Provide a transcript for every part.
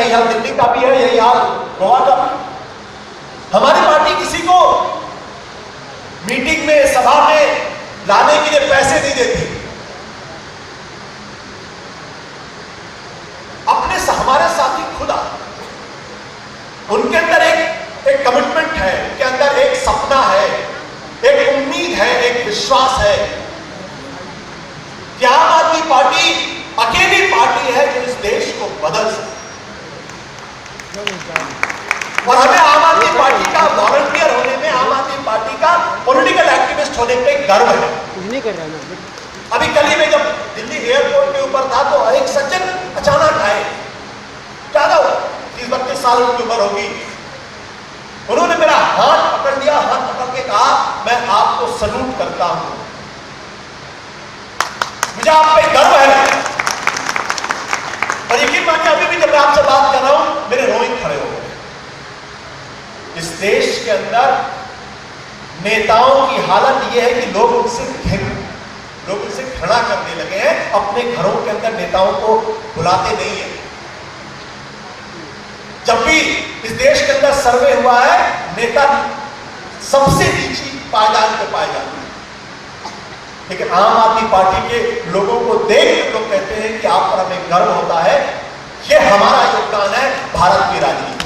यही हाल दिल्ली का भी है, यही हाल गोवा का भी। हमारी पार्टी किसी को मीटिंग में, सभा में लाने के लिए पैसे नहीं देती। अपने हमारे साथी खुद आते, उनके अंदर एक कमिटमेंट है, उनके अंदर एक सपना है, एक उम्मीद है, एक विश्वास है कि आम आदमी पार्टी अकेली पार्टी है जो इस देश को बदल सकती। और हमें आम आदमी पार्टी का वॉलंटियर होने में, आम आदमी पार्टी का पॉलिटिकल एक्टिविस्ट होने पे गर्व है। नहीं कर रहा है। अभी कल ही में जब दिल्ली एयरपोर्ट के ऊपर था तो एक सज्जन अचानक आए, क्या 30-32 साल की उम्र होगी। उन्होंने मेरा हाथ पकड़ लिया, हाथ पकड़ के कहा, मैं आपको सलूट करता हूं, मुझे आप पे गर्व है। और यकीन मानिए अभी भी जब मैं आपसे बात कर रहा हूं मेरे रोए खड़े हो गए। इस देश के अंदर नेताओं की हालत यह है कि लोग उनसे घृणा करने लगे हैं, अपने घरों के अंदर नेताओं को बुलाते नहीं है। जब भी इस देश के अंदर सर्वे हुआ है, नेता सबसे नीची पायदान पे पाए जाते हैं, लेकिन आम आदमी पार्टी के लोगों को देख लोग कहते हैं कि आप पर हमें गर्व होता है, यह हमारा योगदान है भारत की राजनीति।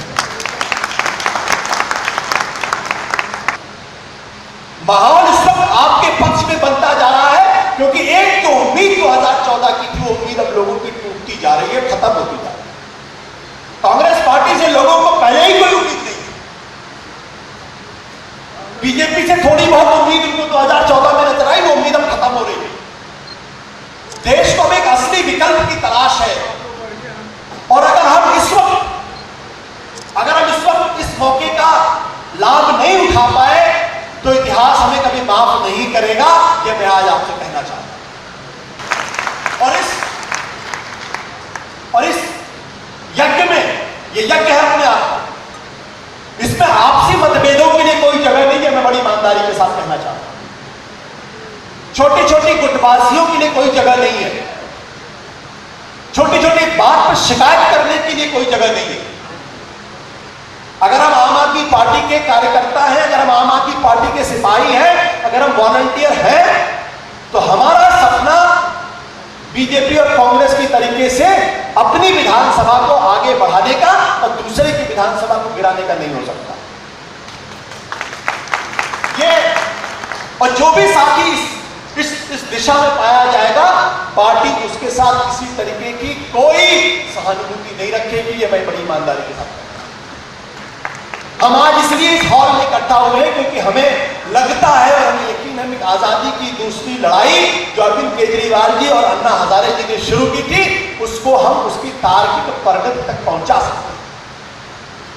माहौल इस वक्त आपके पक्ष में बनता जा रहा है, क्योंकि एक तो उम्मीद 2014 की थी, वो उम्मीद अब लोगों की टूटती जा रही है, खत्म होती जा रही है। कांग्रेस पार्टी से लोगों को पहले ही कोई उम्मीद नहीं थी। बीजेपी से थोड़ी बहुत उम्मीद उनको 2014 में नजर आई, वो उम्मीद अब खत्म हो रही है। देश को अब एक असली विकल्प की तलाश है, और अगर हम इस वक्त इस मौके का लाभ नहीं उठा पाए तो इतिहास हमें कभी माफ नहीं करेगा, ये मैं आज आपसे कहना चाहता हूं। और इस यज्ञ में, ये यज्ञ है अपने आप, इसमें आपसी मतभेदों के लिए कोई जगह नहीं है, मैं बड़ी ईमानदारी के साथ कहना चाहता हूं। छोटी छोटी गुटबाजियों के लिए कोई जगह नहीं है, छोटी छोटी बात पर शिकायत करने के लिए कोई जगह नहीं है। अगर हम आम आदमी पार्टी के कार्यकर्ता हैं, अगर हम आम आदमी पार्टी के सिपाही हैं, अगर हम वॉलंटियर हैं, तो हमारा सपना बीजेपी और कांग्रेस की तरीके से अपनी विधानसभा को आगे बढ़ाने का और दूसरे की विधानसभा को गिराने का नहीं हो सकता। ये और जो भी साथी इस दिशा में पाया जाएगा, पार्टी उसके साथ किसी तरीके की कोई सहानुभूति नहीं रखेगी, ये मैं बड़ी ईमानदारी के साथ। हम आज इसलिए इस हॉल में इकट्ठा हुए हैं क्योंकि हमें लगता है और हमें यकीन है कि आजादी की दूसरी लड़ाई जो अरविंद केजरीवाल जी और अन्ना हजारे जी ने शुरू की थी, उसको हम उसकी तार्किक प्रगति तक पहुंचा सकते हैं।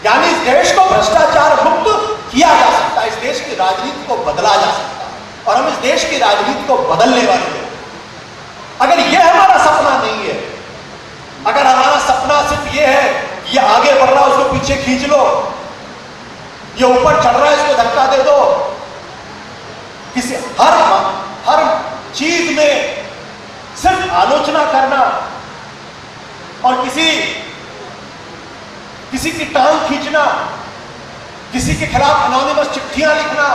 यानी इस देश को भ्रष्टाचार मुक्त किया जा सकता है, इस देश की राजनीति को बदला जा सकता है, और हम इस देश की राजनीति को बदलने वाले हैं। अगर यह हमारा सपना नहीं है, अगर हमारा सपना सिर्फ यह है कि ये आगे बढ़ रहा है उसको पीछे खींच लो, ये ऊपर चढ़ रहा है इसको धक्का दे दो, किसी हर चीज में सिर्फ आलोचना करना और किसी की टांग खींचना, किसी के खिलाफ अनोनिमस चिट्ठियां लिखना,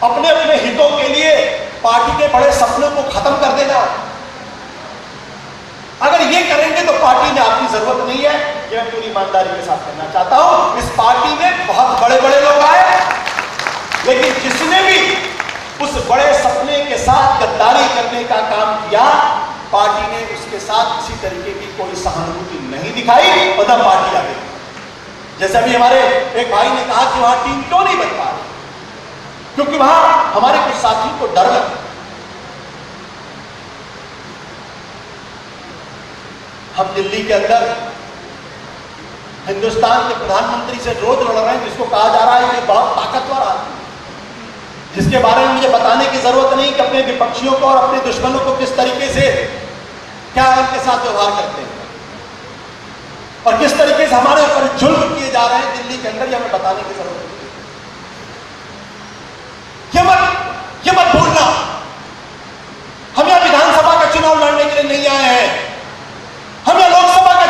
अपने अपने हितों के लिए पार्टी के बड़े सपनों को खत्म कर देना, अगर ये करेंगे तो पार्टी में आपकी जरूरत नहीं है। ये मैं पूरी ईमानदारी के साथ कहना चाहता हूं। इस पार्टी में बहुत बड़े बड़े लोग आए, लेकिन जिसने भी उस बड़े सपने के साथ गद्दारी करने का काम किया, पार्टी ने उसके साथ किसी तरीके की कोई सहानुभूति नहीं दिखाई और न पार्टी आगे। जैसे अभी हमारे एक भाई ने कहा कि वहां टीम क्यों नहीं बन पा रही, क्योंकि वहां हमारे कुछ साथियों को डर लगता। हम दिल्ली के अंदर हिंदुस्तान के प्रधानमंत्री से रोज लड़ रहे हैं, जिसको कहा जा रहा है कि बहुत ताकतवर आदमी, जिसके बारे में मुझे बताने की जरूरत नहीं कि अपने विपक्षियों को और अपने दुश्मनों को किस तरीके से क्या उनके साथ व्यवहार करते हैं और किस तरीके से हमारे ऊपर जुल्म किए जा रहे हैं दिल्ली के अंदर, ये हमें बताने की जरूरत नहीं। ये मत भूलना, हम यहां विधानसभा का चुनाव लड़ने के लिए नहीं आए हैं, हम यहां लोकसभा का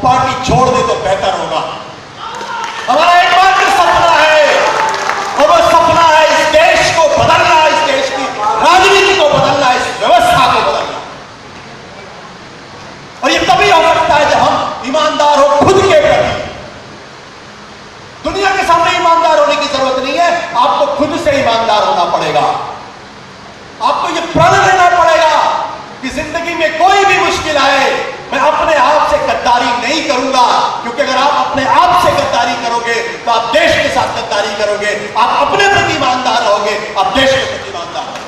पार्टी छोड़ दे तो बेहतर होगा। हमारा एकमात्र सपना है और वो सपना है इस देश को बदलना, इस देश की राजनीति को बदलना, इस व्यवस्था को बदलना। और ये तभी हो सकता है जब हम ईमानदार हो खुद के प्रति। दुनिया के सामने ईमानदार होने की जरूरत नहीं है, आपको खुद से ईमानदार होना पड़ेगा। आपको ये प्रण लेना पड़ेगा कि जिंदगी में कोई भी मुश्किल आए, मैं अपने आप से गद्दारी नहीं करूंगा, क्योंकि अगर आप अपने आप से गद्दारी करोगे तो आप देश के साथ गद्दारी करोगे। आप अपने प्रति ईमानदार रहोगे, आप देश के प्रति ईमानदार रहोगे।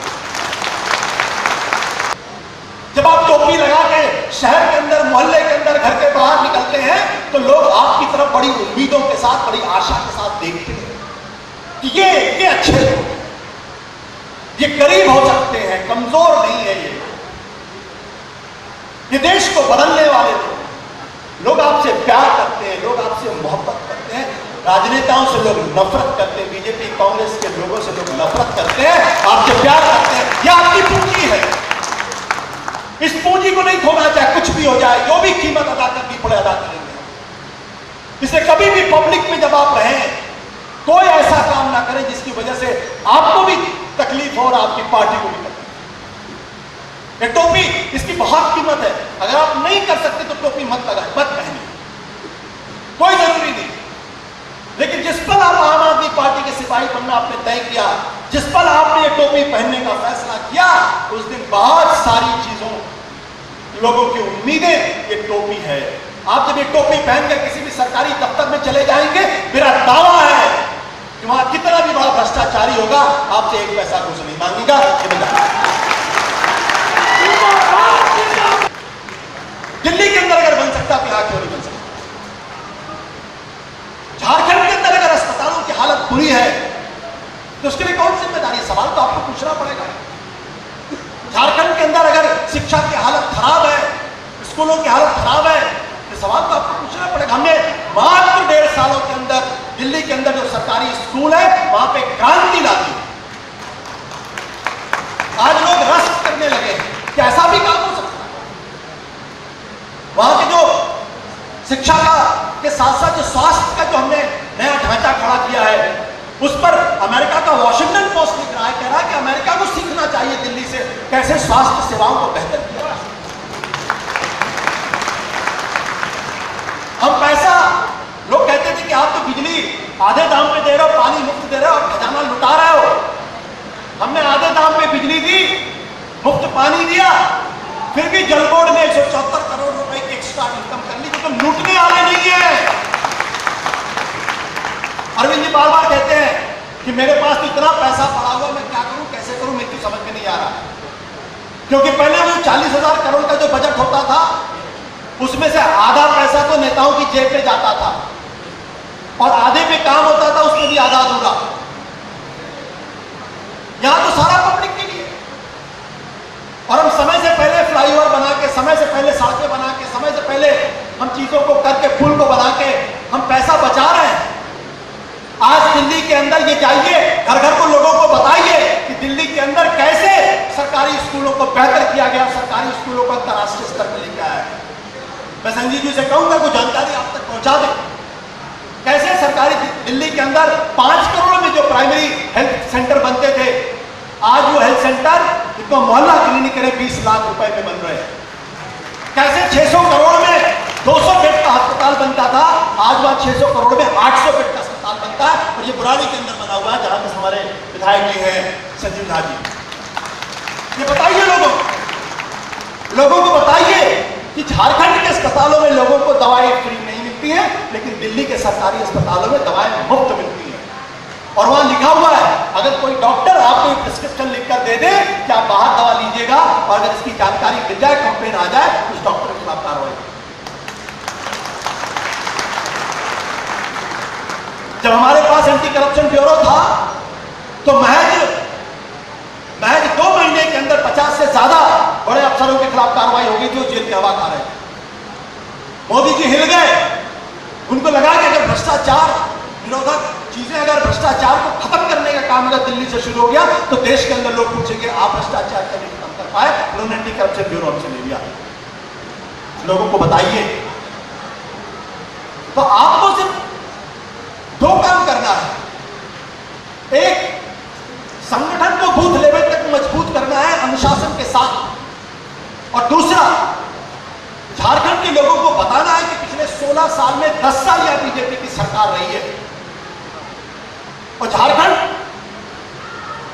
जब आप टोपी लगा के शहर के अंदर, मोहल्ले के अंदर, घर के बाहर निकलते हैं तो लोग आपकी तरफ बड़ी उम्मीदों के साथ, बड़ी आशा के साथ देखते हैं कि ये अच्छे लोग हैं, ये गरीब हो सकते हैं, कमजोर नहीं है, ये देश को बदलने वाले लोग आपसे प्यार करते हैं, लोग आपसे मोहब्बत करते हैं। राजनेताओं से लोग नफरत करते हैं, बीजेपी कांग्रेस के लोगों से लोग नफरत करते हैं, आपसे प्यार करते हैं। यह आपकी पूंजी है, इस पूंजी को नहीं खोना, चाहे कुछ भी हो जाए, जो भी कीमत अदा करनी पड़े अदा करेंगे। इसलिए कभी भी पब्लिक में जब आप रहें, कोई ऐसा काम ना करें जिसकी वजह से आपको भी तकलीफ हो और आपकी पार्टी को भी तकलीफ। ये टोपी, इसकी बहुत कीमत है, अगर आप नहीं कर सकते तो टोपी मत लगाए, मत पहने, कोई जरूरी नहीं। लेकिन जिस पल आप आम आदमी पार्टी के सिपाही बनना आपने तय किया, जिस पल आपने ये टोपी पहनने का फैसला किया, उस दिन बहुत सारी चीजों, लोगों की उम्मीदें ये टोपी है। आप जब ये टोपी पहनकर किसी भी सरकारी दफ्तर में चले जाएंगे, मेरा दावा है कि वहां कितना भी बड़ा भ्रष्टाचारी होगा, आपसे एक पैसा कुछ नहीं मांगेगा। दिल्ली के अंदर अगर बन सकता तो यहां क्यों नहीं बन सकता? झारखंड के अंदर अगर अस्पतालों की हालत बुरी है तो उसके लिए कौन जिम्मेदारी? सवाल तो आपको पूछना पड़ेगा। झारखंड के अंदर अगर शिक्षा की हालत खराब है, स्कूलों की हालत खराब है, तो सवाल तो आपको पूछना पड़ेगा। हमने मात्र 1.5 सालों के अंदर दिल्ली के अंदर जो सरकारी स्कूल है वहां पे क्रांति ला दी। आज लोग रस करने लगे कि ऐसा भी काम हो सकता है। वहां के जो शिक्षा का के साथ साथ जो स्वास्थ्य का जो हमने नया ढांचा खड़ा किया है, उस पर अमेरिका का वॉशिंगटन पोस्ट लिख रहा है, कह रहा है कि अमेरिका को सीखना चाहिए दिल्ली से कैसे स्वास्थ्य सेवाओं को बेहतर किया। हम पैसा, लोग कहते थे कि आप तो बिजली आधे दाम पे दे रहे हो, पानी मुफ्त दे रहे हो, और खजाना लुटा रहे हो। हमने आधे दाम पे बिजली दी, मुफ्त पानी दिया, फिर भी जल बोर्ड ने 174 करोड़ रुपए की एक्स्ट्रा इनकम कर ली, जो तो लूटने वाले नहीं है। अरविंद जी बार बार कहते हैं कि मेरे पास तो इतना पैसा पड़ा हुआ, मैं क्या करूं, कैसे करूं, मेरे को समझ में नहीं आ रहा। क्योंकि पहले वो 40,000 करोड़ का जो बजट होता था, उसमें से आधा पैसा तो नेताओं की जेब में जाता था और आधे पे काम होता था, उसमें भी आधा अधूरा। यहां तो सारा पब्लिक के लिए, और हम समय से पहले फ्लाईओवर बना के, समय से पहले सड़कें बना के, समय से पहले हम चीजों को करके, पुल को बना के हम पैसा बचा रहे हैं। आज दिल्ली के अंदर ये जाइए, घर घर को लोगों को बताइए कि दिल्ली के अंदर कैसे सरकारी स्कूलों को बेहतर किया गया, सरकारी स्कूलों को अंतर्राष्ट्रीय स्तर पर लेके आया है। मैं संजीव जी से कहूंगा कुछ जानकारी आप तक पहुंचा दें, कैसे सरकारी दिल्ली के अंदर 5 करोड़ में जो प्राइमरी हेल्थ सेंटर बनते थे, आज वो हेल्थ सेंटर इनको मोहल्ला क्लिनिक 20 लाख रुपए में बन रहे हैं। कैसे 600 करोड़ में 200 बेड का अस्पताल बनता था, आज वहां 600 करोड़ में 800 बेड का अस्पताल बनता है, और ये बुराड़ी के अंदर बना हुआ है, जहां पर हमारे विधायक जी हैं संजीव झा जी। ये बताइए लोगों को बताइए कि झारखंड के अस्पतालों में लोगों को दवाएं फ्री नहीं मिलती हैं, लेकिन दिल्ली के सरकारी अस्पतालों में दवाएं मुफ्त मिलती हैं। और वहां लिखा हुआ है, अगर कोई डॉक्टर आपको प्रिस्क्रिप्शन लिखकर दे दे कि आप बाहर दवा लीजिएगा, और अगर इसकी जानकारी मिल जाए, कंप्लेन आ जाए, उस डॉक्टर के खिलाफ कार्रवाई। जब हमारे पास एंटी करप्शन ब्यूरो था तो महज 2 महीने के अंदर 50 से ज्यादा बड़े अफसरों के खिलाफ कार्रवाई हो गई थी, जो जेल की हवा खा रहे थे। मोदी जी हिल गए, उनको लगा कि अगर भ्रष्टाचार निरोधक चीजें, अगर भ्रष्टाचार को खत्म करने का काम अगर दिल्ली से शुरू हो गया तो देश के अंदर लोग पूछेंगे आप भ्रष्टाचार कैसे खत्म कर पाए। उन्होंने एंटी करप्शन ब्यूरो हमसे ले लिया। लोगों को बताइए तो आपको सिर्फ दो काम करना है। एक, संगठन को बूथ लेवल तक मजबूत करना है अनुशासन के साथ, और दूसरा, झारखंड के लोगों को बताना है कि पिछले 16 साल में 10 साल यह बीजेपी की सरकार रही है, और झारखंड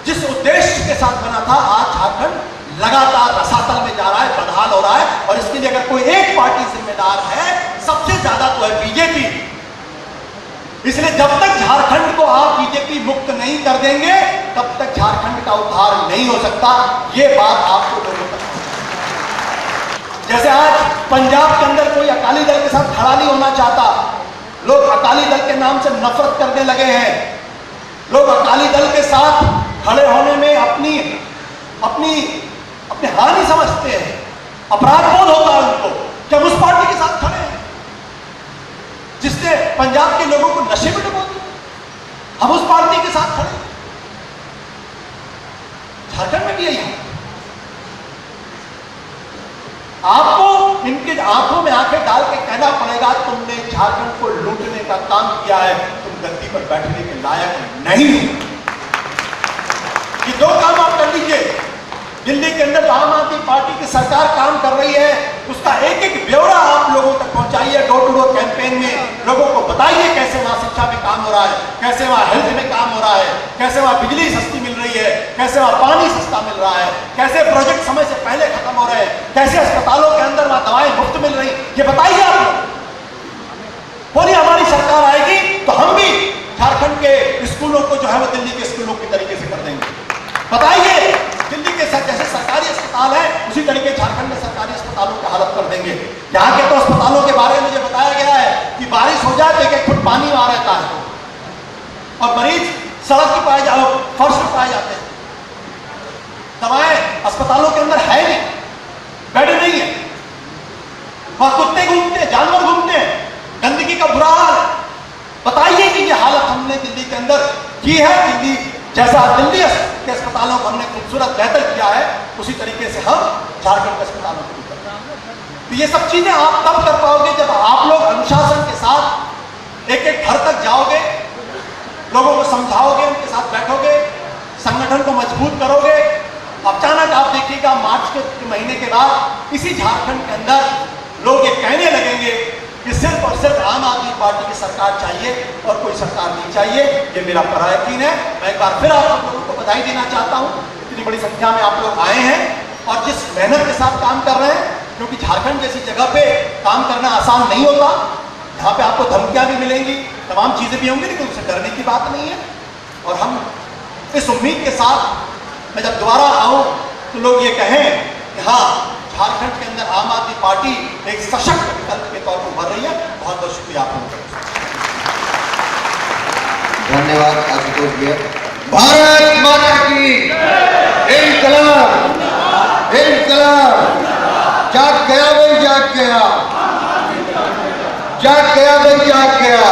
जिस उद्देश्य के साथ बना था, आज झारखंड लगातार रसातल में जा रहा है, बदहाल हो रहा है। और इसके लिए अगर कोई एक पार्टी जिम्मेदार है, सबसे ज्यादा तो है बीजेपी। इसलिए जब तक झारखंड को आप बीजेपी मुक्त नहीं कर देंगे, तब तक झारखंड का उद्धार नहीं हो सकता। यह बात आपको लोगों तक, जैसे आज पंजाब के अंदर कोई अकाली दल के साथ खड़ा नहीं होना चाहता, लोग अकाली दल के नाम से नफरत करने लगे हैं। लोग अकाली दल के साथ खड़े होने में अपनी हानि समझते हैं, अपराध बोध होता है उनको कि हम उस पार्टी के साथ खड़े हैं जिसने पंजाब के लोगों को नशे में डुबो दिया, हम उस पार्टी के साथ खड़े हैं। झारखंड में भी यही है। आपको इनके आंखों में आंखें डाल के कहना पड़ेगा, तुमने झारखंड को लूटने का काम किया है, तुम गद्दी पर बैठने के लायक नहीं हो। ये दो काम आप कर लीजिए। दिल्ली के अंदर आम आदमी पार्टी की सरकार काम कर रही है, उसका एक एक ब्यौरा आप लोगों तक पहुंचाइए। डोर टू डोर कैंपेन में लोगों को बताइए कैसे वहां शिक्षा में काम हो रहा है, कैसे वहां हेल्थ में काम हो रहा है, कैसे वहां बिजली सस्ती मिल रही है, कैसे वहां पानी सस्ता मिल रहा है, कैसे प्रोजेक्ट समय से पहले खत्म हो रहे हैं, कैसे अस्पतालों के अंदर वहां दवाएं मुफ्त मिल रही, ये बताइए आप। बोलिए हमारी सरकार आएगी तो हम भी झारखंड के स्कूलों को जो है वो दिल्ली के स्कूलों की तरीके से कर देंगे। बताइए, दिल्ली के जैसे सरकारी अस्पताल है, उसी तरीके झारखंड में सरकारी अस्पतालों की हालत कर देंगे। यहाँ के तो अस्पतालों के बारे में मुझे बताया गया है कि बारिश हो जाए तो 1-1 फुट पानी वहां रहता है, और मरीज सड़क पर पाए जाओ, फर्श पर पाए जाते हैं। दवाएं अस्पतालों के अंदर है नहीं, बेड नहीं है, वहां कुत्ते घूमते हैं, जानवर घूमते हैं, गंदगी का बुरा हाल है। बताइए कि ये हालत हमने दिल्ली के अंदर की है। दिल्ली जैसा दिल्ली के अस्पतालों को हमने खूबसूरत बेहतर किया है, उसी तरीके से हम झारखंड के अस्पतालों को भी कर रहे हैं। तो ये सब चीजें आप तब कर पाओगे जब आप लोग अनुशासन के साथ एक एक घर तक जाओगे, लोगों को समझाओगे, उनके साथ बैठोगे, संगठन को मजबूत करोगे। अचानक आप देखिएगा मार्च के महीने के बाद इसी झारखंड के अंदर लोग ये कहने लगेंगे कि सिर्फ और सिर्फ आम आदमी पार्टी की सरकार चाहिए और कोई सरकार नहीं चाहिए। ये मेरा पूरा यकीन है। मैं एक बार फिर आप लोगों को बधाई देना चाहता हूँ, इतनी बड़ी संख्या में आप लोग आए हैं और जिस मेहनत के साथ काम कर रहे हैं, क्योंकि झारखंड जैसी जगह पे काम करना आसान नहीं होता। यहाँ पे आपको धमकियां भी मिलेंगी, तमाम चीजें भी होंगी, लेकिन उससे डरने की बात नहीं है। और हम इस उम्मीद के साथ मैं जब दोबारा आऊँ तो लोग ये कहें कि हाँ, झारखंड के अंदर आम आदमी पार्टी एक सशक्त विकल्प के तौर पर उभर रही है। बहुत बहुत शुक्रिया आप लोगों का। धन्यवाद आशुतोष भैया। भारत माता की इंकलाब, इंकलाब। जाग गया भाई, जाग गया, जाग गया भाई, जाग गया।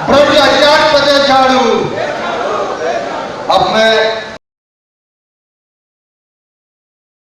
भ्रष्टाचार पते झाड़ू। अब मैं